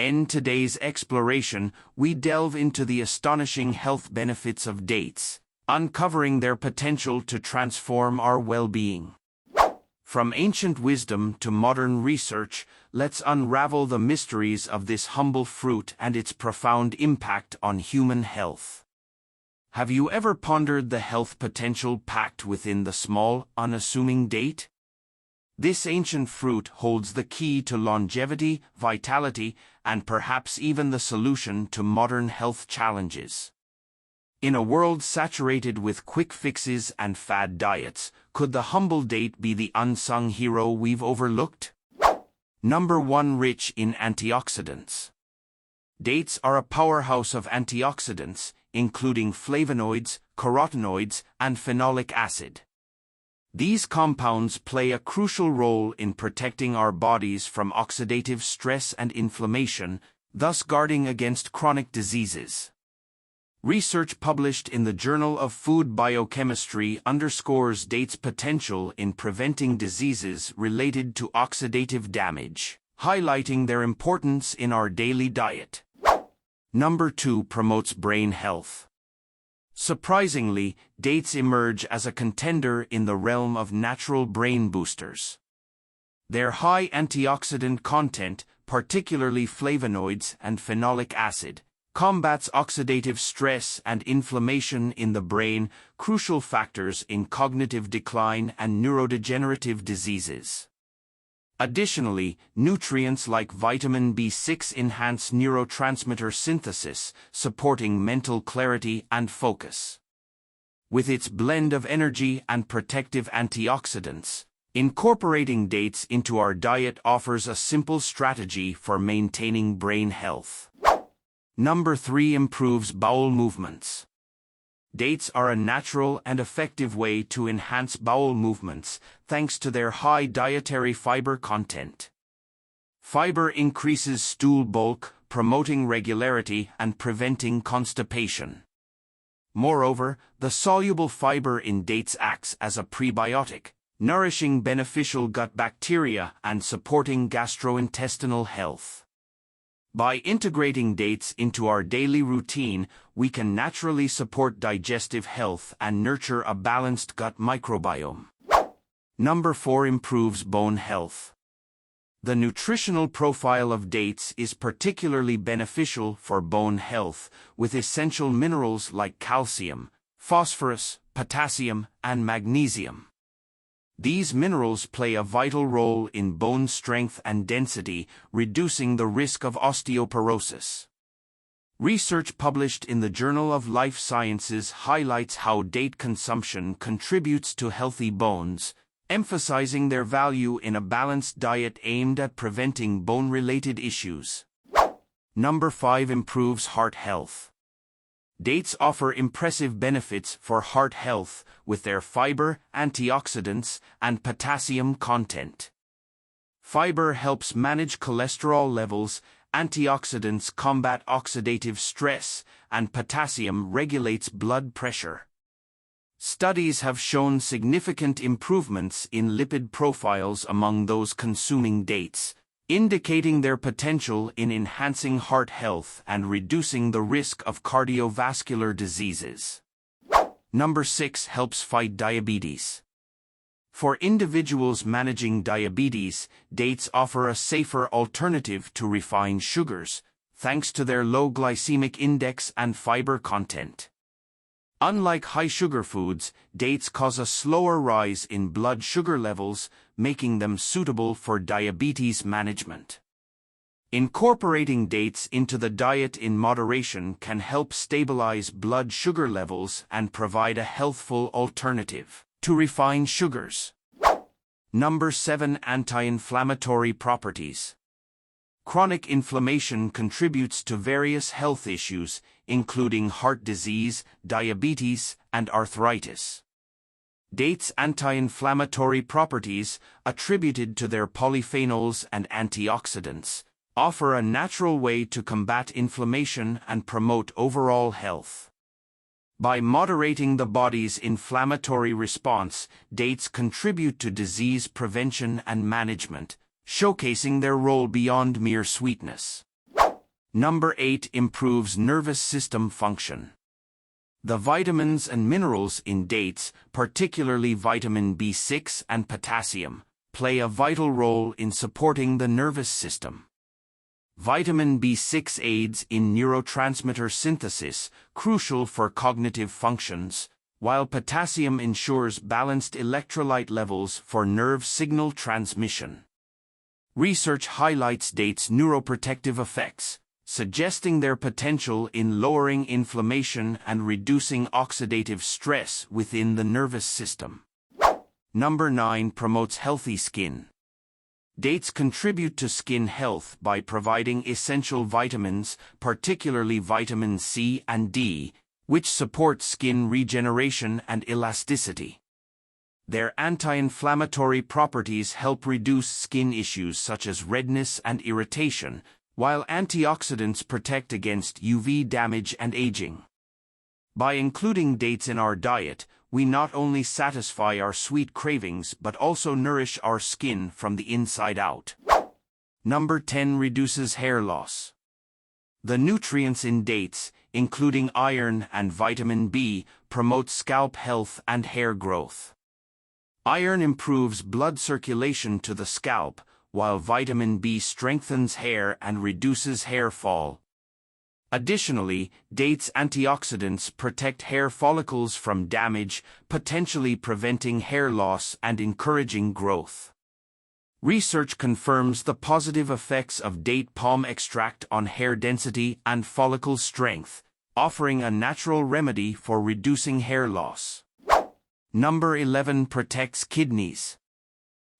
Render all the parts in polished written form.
In today's exploration, we delve into the astonishing health benefits of dates, uncovering their potential to transform our well-being. From ancient wisdom to modern research, let's unravel the mysteries of this humble fruit and its profound impact on human health. Have you ever pondered the health potential packed within the small, unassuming date? This ancient fruit holds the key to longevity, vitality, and perhaps even the solution to modern health challenges. In a world saturated with quick fixes and fad diets, could the humble date be the unsung hero we've overlooked? Number 1. Rich in antioxidants. Dates are a powerhouse of antioxidants, including flavonoids, carotenoids, and phenolic acid. These compounds play a crucial role in protecting our bodies from oxidative stress and inflammation, thus guarding against chronic diseases. Research published in the Journal of Food Biochemistry underscores dates' potential in preventing diseases related to oxidative damage, highlighting their importance in our daily diet. Number 2. Promotes brain health. Surprisingly, dates emerge as a contender in the realm of natural brain boosters. Their high antioxidant content, particularly flavonoids and phenolic acid, combats oxidative stress and inflammation in the brain, crucial factors in cognitive decline and neurodegenerative diseases. Additionally, nutrients like vitamin B6 enhance neurotransmitter synthesis, supporting mental clarity and focus. With its blend of energy and protective antioxidants, incorporating dates into our diet offers a simple strategy for maintaining brain health. Number 3. Improves bowel movements. Dates are a natural and effective way to enhance bowel movements thanks to their high dietary fiber content. Fiber increases stool bulk, promoting regularity and preventing constipation. Moreover, the soluble fiber in dates acts as a prebiotic, nourishing beneficial gut bacteria and supporting gastrointestinal health. By integrating dates into our daily routine, we can naturally support digestive health and nurture a balanced gut microbiome. Number 4. Improves bone health. The nutritional profile of dates is particularly beneficial for bone health, with essential minerals like calcium, phosphorus, potassium, and magnesium. These minerals play a vital role in bone strength and density, reducing the risk of osteoporosis. Research published in the Journal of Life Sciences highlights how date consumption contributes to healthy bones, emphasizing their value in a balanced diet aimed at preventing bone-related issues. Number 5. Improves heart health. Dates offer impressive benefits for heart health with their fiber, antioxidants, and potassium content. Fiber helps manage cholesterol levels, antioxidants combat oxidative stress, and potassium regulates blood pressure. Studies have shown significant improvements in lipid profiles among those consuming dates, indicating their potential in enhancing heart health and reducing the risk of cardiovascular diseases. Number 6. Helps fight diabetes. For individuals managing diabetes, dates offer a safer alternative to refined sugars, thanks to their low glycemic index and fiber content. Unlike high-sugar foods, dates cause a slower rise in blood sugar levels, making them suitable for diabetes management. Incorporating dates into the diet in moderation can help stabilize blood sugar levels and provide a healthful alternative to refined sugars. Number 7. Anti-inflammatory properties. Chronic inflammation contributes to various health issues, including heart disease, diabetes, and arthritis. Dates' anti-inflammatory properties, attributed to their polyphenols and antioxidants, offer a natural way to combat inflammation and promote overall health. By moderating the body's inflammatory response, dates contribute to disease prevention and management, showcasing their role beyond mere sweetness. Number 8 improves nervous system function. The vitamins and minerals in dates, particularly vitamin B6 and potassium, play a vital role in supporting the nervous system. Vitamin B6 aids in neurotransmitter synthesis, crucial for cognitive functions, while potassium ensures balanced electrolyte levels for nerve signal transmission. Research highlights dates' neuroprotective effects, suggesting their potential in lowering inflammation and reducing oxidative stress within the nervous system. Number 9 promotes healthy skin. Dates contribute to skin health by providing essential vitamins, particularly vitamin C and D, which support skin regeneration and elasticity. Their anti-inflammatory properties help reduce skin issues such as redness and irritation, while antioxidants protect against UV damage and aging. By including dates in our diet, we not only satisfy our sweet cravings but also nourish our skin from the inside out. Number 10 reduces hair loss. The nutrients in dates, including iron and vitamin B, promote scalp health and hair growth. Iron improves blood circulation to the scalp, while vitamin B strengthens hair and reduces hair fall. Additionally, dates' antioxidants protect hair follicles from damage, potentially preventing hair loss and encouraging growth. Research confirms the positive effects of date palm extract on hair density and follicle strength, offering a natural remedy for reducing hair loss. Number 11 protects kidneys.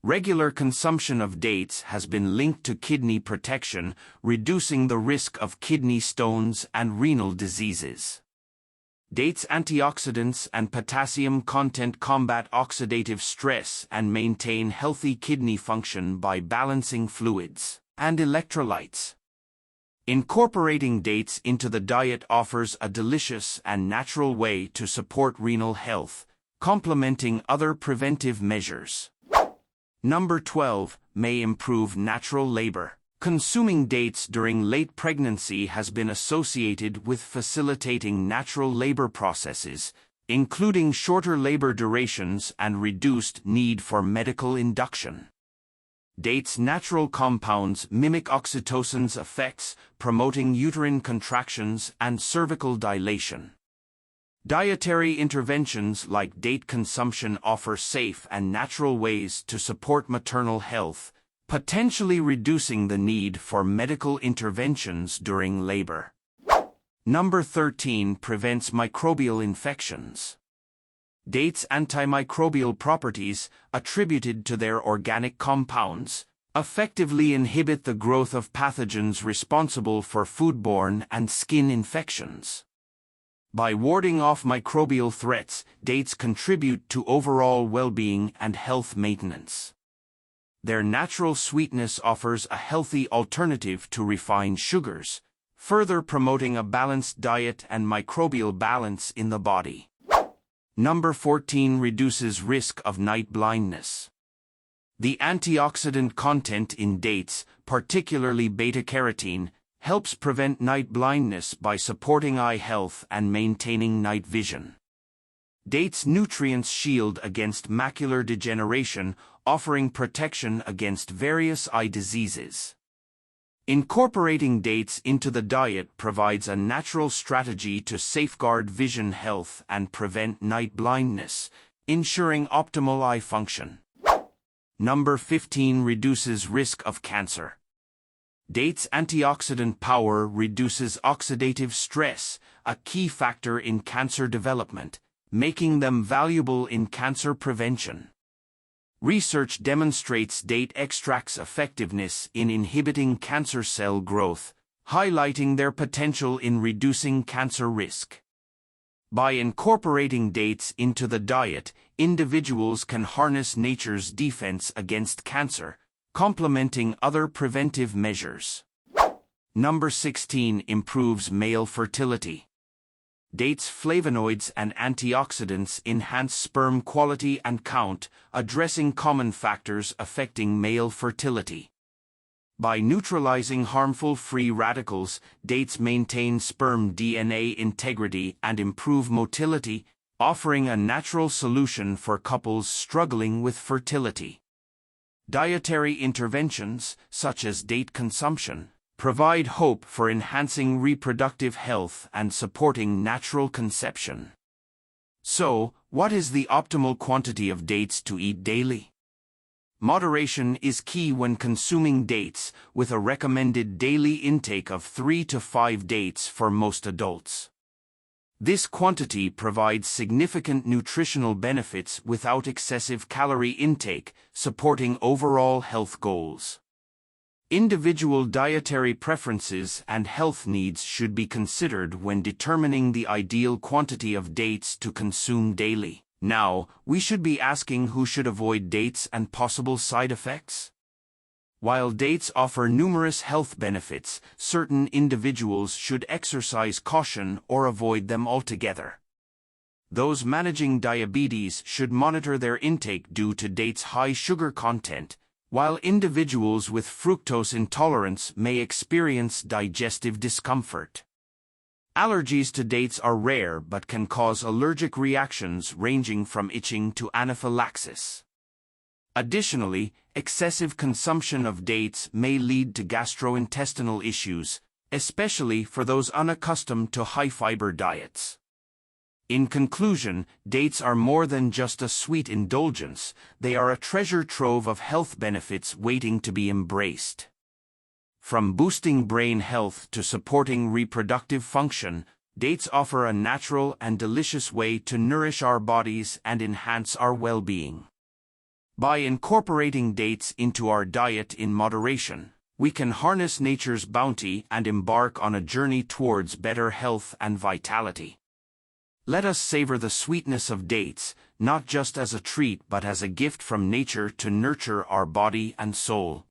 Regular consumption of dates has been linked to kidney protection, reducing the risk of kidney stones and renal diseases. Dates' antioxidants and potassium content combat oxidative stress and maintain healthy kidney function by balancing fluids and electrolytes. Incorporating dates into the diet offers a delicious and natural way to support renal health, complementing other preventive measures. Number 12 may improve natural labor. Consuming dates during late pregnancy has been associated with facilitating natural labor processes, including shorter labor durations and reduced need for medical induction. Dates' natural compounds mimic oxytocin's effects, promoting uterine contractions and cervical dilation. Dietary interventions like date consumption offer safe and natural ways to support maternal health, potentially reducing the need for medical interventions during labor. Number 13 prevents microbial infections. Dates' antimicrobial properties, attributed to their organic compounds, effectively inhibit the growth of pathogens responsible for foodborne and skin infections. By warding off microbial threats, dates contribute to overall well-being and health maintenance. Their natural sweetness offers a healthy alternative to refined sugars, further promoting a balanced diet and microbial balance in the body. Number 14 reduces risk of night blindness. The antioxidant content in dates, particularly beta-carotene, helps prevent night blindness by supporting eye health and maintaining night vision. Dates' nutrients shield against macular degeneration, offering protection against various eye diseases. Incorporating dates into the diet provides a natural strategy to safeguard vision health and prevent night blindness, ensuring optimal eye function. Number 15 reduces risk of cancer. Dates' antioxidant power reduces oxidative stress, a key factor in cancer development, making them valuable in cancer prevention. Research demonstrates date extracts' effectiveness in inhibiting cancer cell growth, highlighting their potential in reducing cancer risk. By incorporating dates into the diet, individuals can harness nature's defense against cancer, complementing other preventive measures. Number 16 improves male fertility. Dates' flavonoids and antioxidants enhance sperm quality and count, addressing common factors affecting male fertility. By neutralizing harmful free radicals, dates maintain sperm DNA integrity and improve motility, offering a natural solution for couples struggling with fertility. Dietary interventions, such as date consumption, provide hope for enhancing reproductive health and supporting natural conception. So, what is the optimal quantity of dates to eat daily? Moderation is key when consuming dates, with a recommended daily intake of 3 to 5 dates for most adults. This quantity provides significant nutritional benefits without excessive calorie intake, supporting overall health goals. Individual dietary preferences and health needs should be considered when determining the ideal quantity of dates to consume daily. Now, we should be asking who should avoid dates and possible side effects. While dates offer numerous health benefits, certain individuals should exercise caution or avoid them altogether. Those managing diabetes should monitor their intake due to dates' high sugar content, while individuals with fructose intolerance may experience digestive discomfort. Allergies to dates are rare but can cause allergic reactions ranging from itching to anaphylaxis. Additionally, excessive consumption of dates may lead to gastrointestinal issues, especially for those unaccustomed to high-fiber diets. In conclusion, dates are more than just a sweet indulgence, they are a treasure trove of health benefits waiting to be embraced. From boosting brain health to supporting reproductive function, dates offer a natural and delicious way to nourish our bodies and enhance our well-being. By incorporating dates into our diet in moderation, we can harness nature's bounty and embark on a journey towards better health and vitality. Let us savor the sweetness of dates, not just as a treat but as a gift from nature to nurture our body and soul.